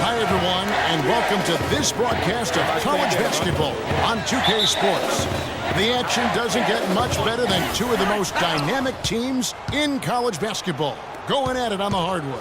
Hi, everyone, and welcome to this broadcast of college basketball on 2K Sports. The action doesn't get much better than two of the most dynamic teams in college basketball going at it on the hardwood.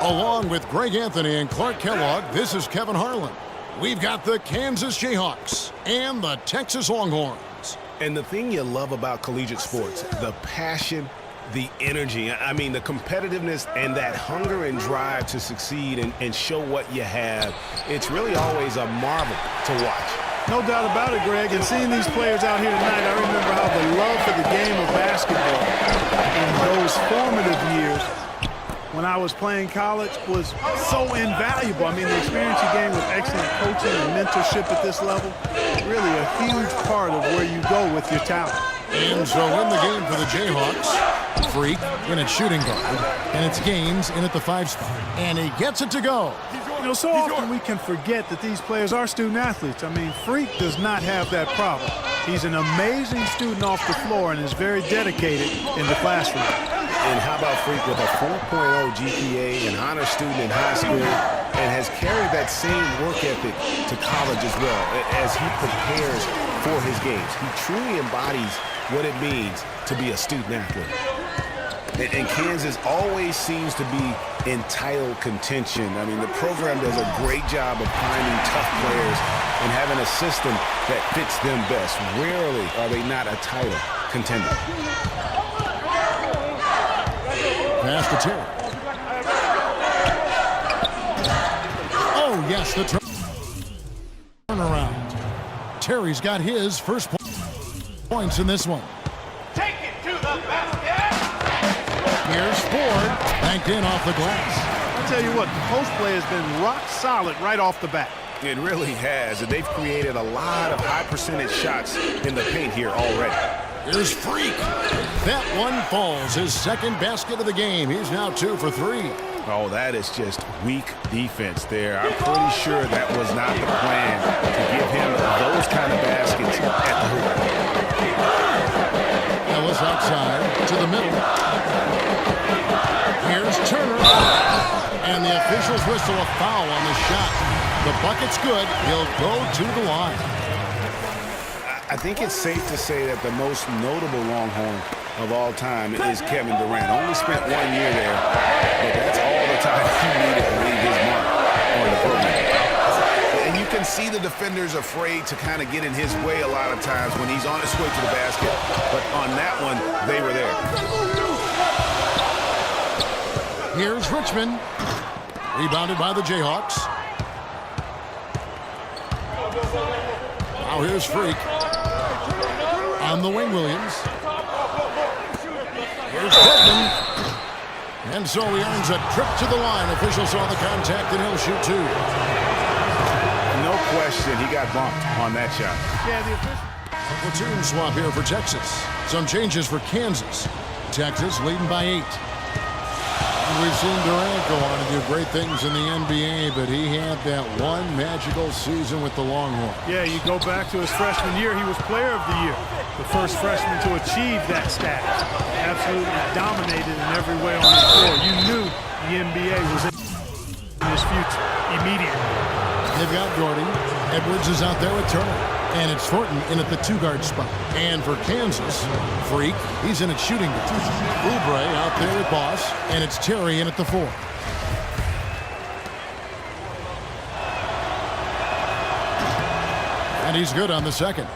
Along with Greg Anthony and Clark Kellogg, this is Kevin Harlan. We've got the Kansas Jayhawks and the Texas Longhorns. And the thing you love about collegiate sports, the passion, the energy, I mean, the competitiveness and that hunger and drive to succeed and show what you have, it's really always a marvel to watch. No doubt about it, Greg. And seeing these players out here tonight, I remember how the love for the game of basketball in those formative years when I was playing college was so invaluable. I mean, the experience you gain with excellent coaching and mentorship at this level, really a huge part of where you go with your talent. And so in the game for the Jayhawks, Freak in at shooting guard, and it's Gaines in at the 5 spot. And he gets it to go. You know, so often we can forget that these players are student athletes. I mean, Freak does not have that problem. He's an amazing student off the floor and is very dedicated in the classroom. And how about Freak with a 4.0 GPA, an honor student in high school, and has carried that same work ethic to college as well as he prepares for his games. He truly embodies what it means to be a student athlete. And Kansas always seems to be in title contention. I mean, the program does a great job of finding tough players and having a system that fits them best. Rarely are they not a title contender. Pass to Terry. Oh, yes, the turnaround. Terry's got his first points in this one. Take it to the basket. Here's Ford, banked in off the glass. I tell you what, the post play has been rock solid right off the bat. It really has, and they've created a lot of high percentage shots in the paint here already. Here's Freak. That one falls, his second basket of the game. He's now 2 for 3. Oh, that is just weak defense there. I'm pretty sure that was not the plan to give him those kind of baskets at the hoop. Ellis outside to the middle. Here's Turner. And the officials whistle a foul on the shot. The bucket's good. He'll go to the line. I think it's safe to say that the most notable Longhorn of all time is Kevin Durant. Only spent 1 year there, but that's all the time he needed to leave his mark on the program. And you can see the defenders afraid to kind of get in his way a lot of times when he's on his way to the basket. But on that one, they were there. Here's Richmond. Rebounded by the Jayhawks. Now here's Freak. On the wing, Williams. Here's Goodman. And so he earns a trip to the line. Official saw the contact, and he'll shoot 2. No question, he got bumped on that shot. Yeah, the official. A platoon swap here for Texas. Some changes for Kansas. Texas leading by 8. And we've seen Durant go on to do great things in the NBA, but he had that one magical season with the Longhorns. Yeah, you go back to his freshman year, he was player of the year. The first freshman to achieve that status. Absolutely dominated in every way on the floor. You knew the NBA was in his future immediately. They've got Gordy. Edwards is out there with Turner. And it's Thornton in at the 2-guard spot. And for Kansas, Freak, he's in at shooting guard. Oubre out there with Boss. And it's Terry in at the 4. And he's good on the second.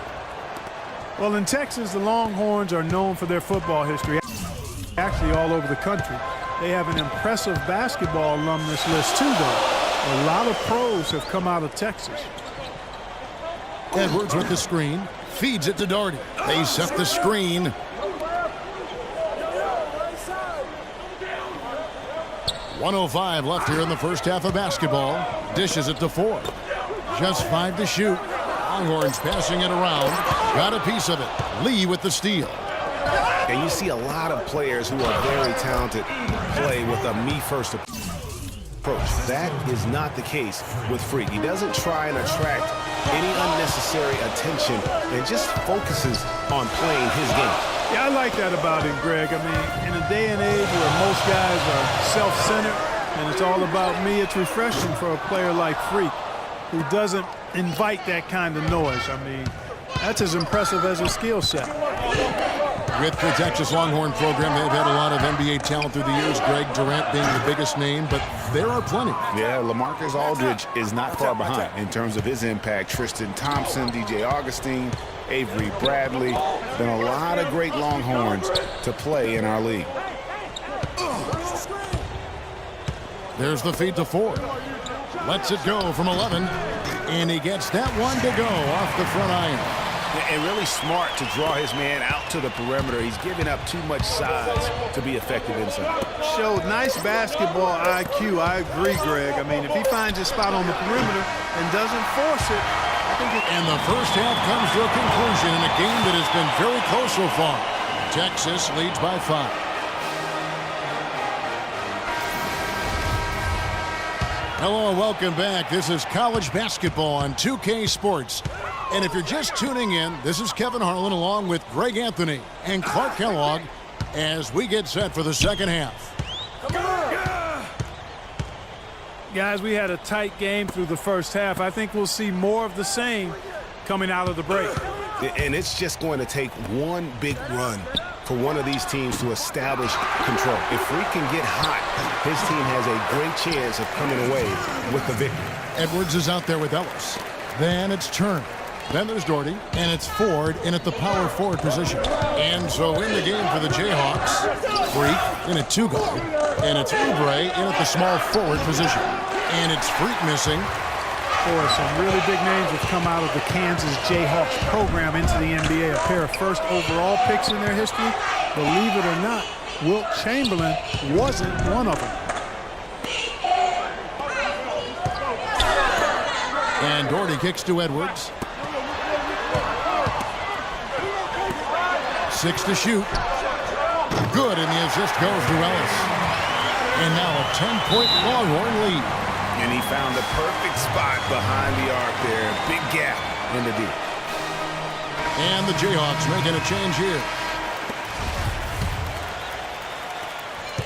Well, in Texas, the Longhorns are known for their football history. Actually, all over the country. They have an impressive basketball alumnus list, too, though. A lot of pros have come out of Texas. Edwards with the screen. Feeds it to Doherty. They set the screen. .105 left here in the first half of basketball. Dishes it to 4. Just 5 to shoot. Longhorns passing it around. Got a piece of it. Lee with the steal. And you see a lot of players who are very talented play with a me-first approach. That is not the case with Freak. He doesn't try and attract any unnecessary attention and just focuses on playing his game. Yeah, I like that about him, Greg. I mean, in a day and age where most guys are self-centered, And it's all about me. It's refreshing for a player like Freak, who doesn't invite that kind of noise. I mean, that's as impressive as his skill set. With the Texas Longhorn program, they've had a lot of NBA talent through the years, Greg Durant being the biggest name, but there are plenty. Yeah, LaMarcus Aldridge is not far behind in terms of his impact. Tristan Thompson, DJ Augustine, Avery Bradley. Been a lot of great Longhorns to play in our league. There's the feed to Ford. Lets it go from 11, and he gets that one to go off the front iron. And really smart to draw his man out to the perimeter. He's giving up too much size to be effective inside. Showed nice basketball IQ. I agree, Greg. I mean, if he finds his spot on the perimeter and doesn't force it, I think it... And the first half comes to a conclusion in a game that has been very close so far. Texas leads by 5. Hello and welcome back. This is college basketball on 2K Sports. And if you're just tuning in, this is Kevin Harlan along with Greg Anthony and Clark Kellogg as we get set for the second half. Guys, we had a tight game through the first half. I think we'll see more of the same coming out of the break. And it's just going to take one big run for one of these teams to establish control. If we can get hot, his team has a great chance of coming away with the victory. Edwards is out there with Ellis. Then it's Turner. Then there's Doherty, and it's Ford in at the power forward position. And so in the game for the Jayhawks, Freak in at 2-guard, and it's Oubre in at the small forward position. And it's Freak missing. Boy, some really big names have come out of the Kansas Jayhawks program into the NBA. A pair of first overall picks in their history. Believe it or not, Wilt Chamberlain wasn't one of them. And Doherty kicks to Edwards. 6 to shoot. Good, and the assist goes to Ellis. And now a 10-point Longhorn lead. And he found the perfect spot behind the arc there. Big gap in the D. And the Jayhawks making a change here.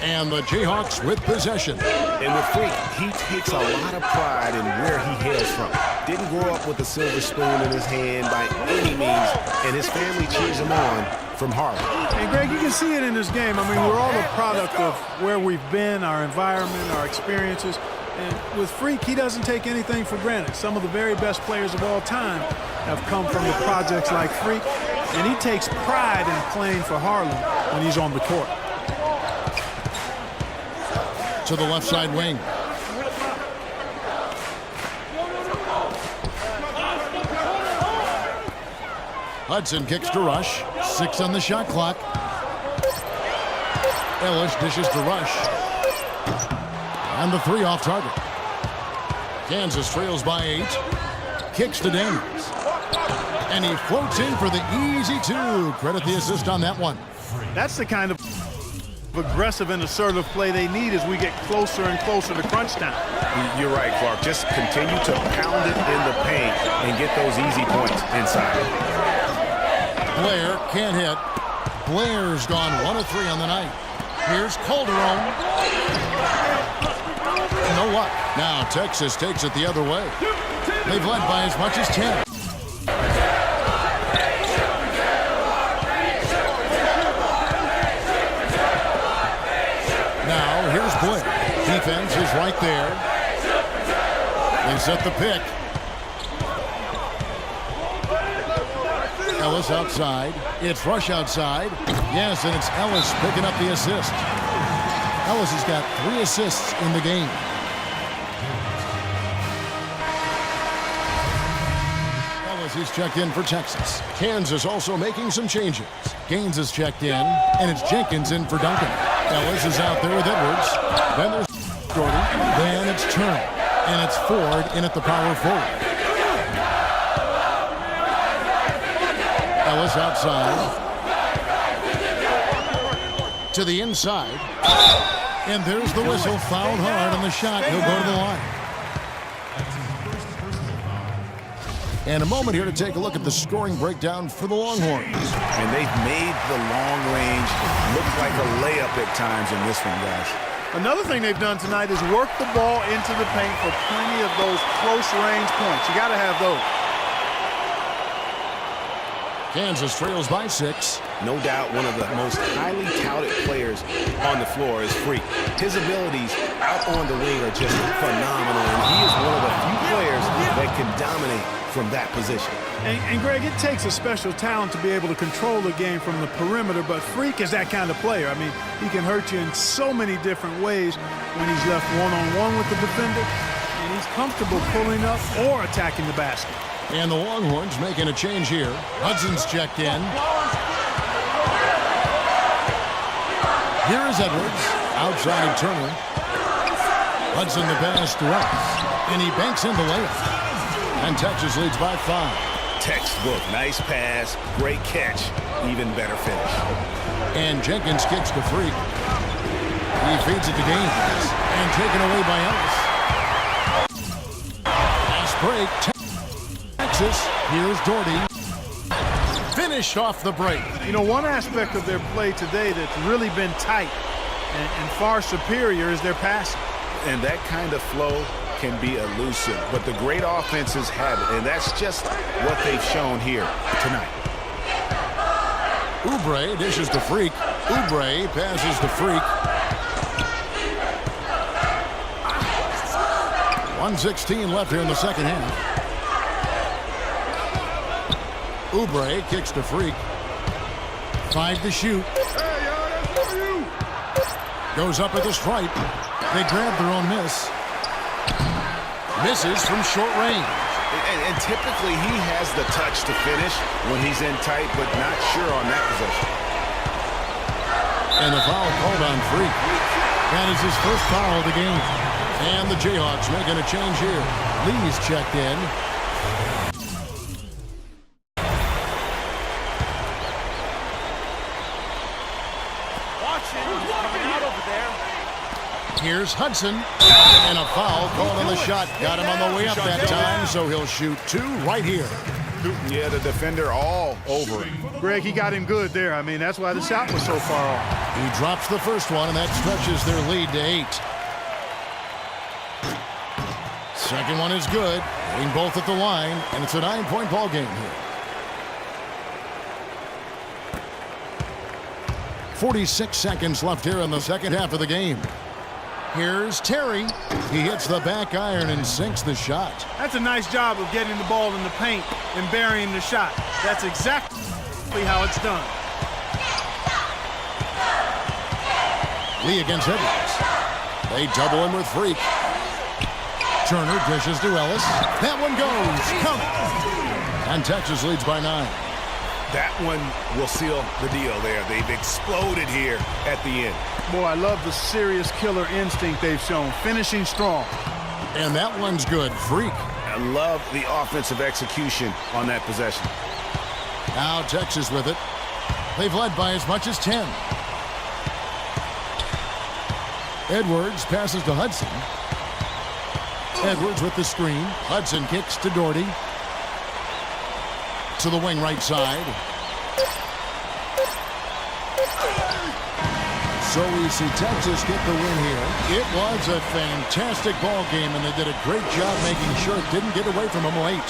And the Jayhawks with possession. And with Freak, he takes a lot of pride in where he hails from. Didn't grow up with a silver spoon in his hand by any means, and his family cheers him on from Harlem. And Greg, you can see it in this game. I mean, we're all a product of where we've been, our environment, our experiences. And with Freak, he doesn't take anything for granted. Some of the very best players of all time have come from the projects like Freak, and he takes pride in playing for Harlem when he's on the court. To the left side wing. Hudson kicks to Rush. 6 on the shot clock. Ellis dishes to Rush. And the 3 off target. Kansas trails by 8. Kicks to Daniels. And he floats in for the easy 2. Credit the assist on that one. That's the kind of aggressive and assertive play they need as we get closer and closer to crunch time. You're right, Clark. Just continue to pound it in the paint and get those easy points inside. Blair can't hit. Blair's gone 1 of 3 on the night. Here's Calderon. No luck. Now Texas takes it the other way. They've led by as much as 10. Now here's Blair. Defense is right there. They set the pick. Ellis outside. It's Rush outside. Yes, and it's Ellis picking up the assist. Ellis has got 3 assists in the game. Ellis is checked in for Texas. Kansas also making some changes. Gaines is checked in, and it's Jenkins in for Duncan. Ellis is out there with Edwards. Then there's Jordan. Then it's Turner. And it's Ford in at the power forward. Ellis outside. To the inside. And there's the whistle. Fouled hard on the shot. He'll go to the line. And a moment here to take a look at the scoring breakdown for the Longhorns. And they've made the long range look like a layup at times in this one, guys. Another thing they've done tonight is work the ball into the paint for plenty of those close-range points. You got to have those. Kansas trails by 6. No doubt one of the most highly touted players on the floor is Freak. His abilities out on the wing are just phenomenal, and he is one of the few players that can dominate from that position. And Greg, it takes a special talent to be able to control the game from the perimeter, but Freak is that kind of player. I mean, he can hurt you in so many different ways when he's left one-on-one with the defender, and he's comfortable pulling up or attacking the basket. And the Longhorns making a change here. Hudson's checked in. Here is Edwards. Outside of Turner. Hudson the pass to Ellis. And he banks in the layup. And Texas leads by 5. Textbook. Nice pass. Great catch. Even better finish. And Jenkins kicks to Freak. He feeds it to Gaines. And taken away by Ellis. Fast break. Texas. Here's Doherty. Finished off the break. You know, one aspect of their play today that's really been tight and far superior is their passing. And that kind of flow can be elusive, but the great offenses have it, and that's just what they've shown here tonight. Oubre dishes to Freak. Oubre passes to Freak. 1:16 left here in the second half. Oubre kicks to Freak. 5 to shoot. Goes up at the stripe. They grab their own miss. Misses from short range. And typically he has the touch to finish when he's in tight, but not sure on that possession. And the foul called on Freak. That is his first foul of the game. And the Jayhawks making a change here. Lee's checked in. Here's Hudson, and a foul called on the shot. Got him on the way up that time, so he'll shoot 2 right here. Yeah, the defender all over him. Greg, he got him good there. I mean, that's why the shot was so far off. He drops the first one, and that stretches their lead to 8. Second one is good. Hitting both at the line, and it's a 9-point ball game here. 46 seconds left here in the second half of the game. Here's Terry. He hits the back iron and sinks the shot. That's a nice job of getting the ball in the paint and burying the shot. That's exactly how it's done. Lee against Edwards. They double him with Freak. Turner dishes to Ellis. That one goes. Coming. And Texas leads by 9. That one will seal the deal there. They've exploded here at the end. Boy, I love the serious killer instinct they've shown. Finishing strong. And that one's good. Freak. I love the offensive execution on that possession. Now Texas with it. They've led by as much as 10. Edwards passes to Hudson. Edwards with the screen. Hudson kicks to Doherty. To the wing right side. So we see Texas get the win here. It was a fantastic ball game, and they did a great job making sure it didn't get away from them late.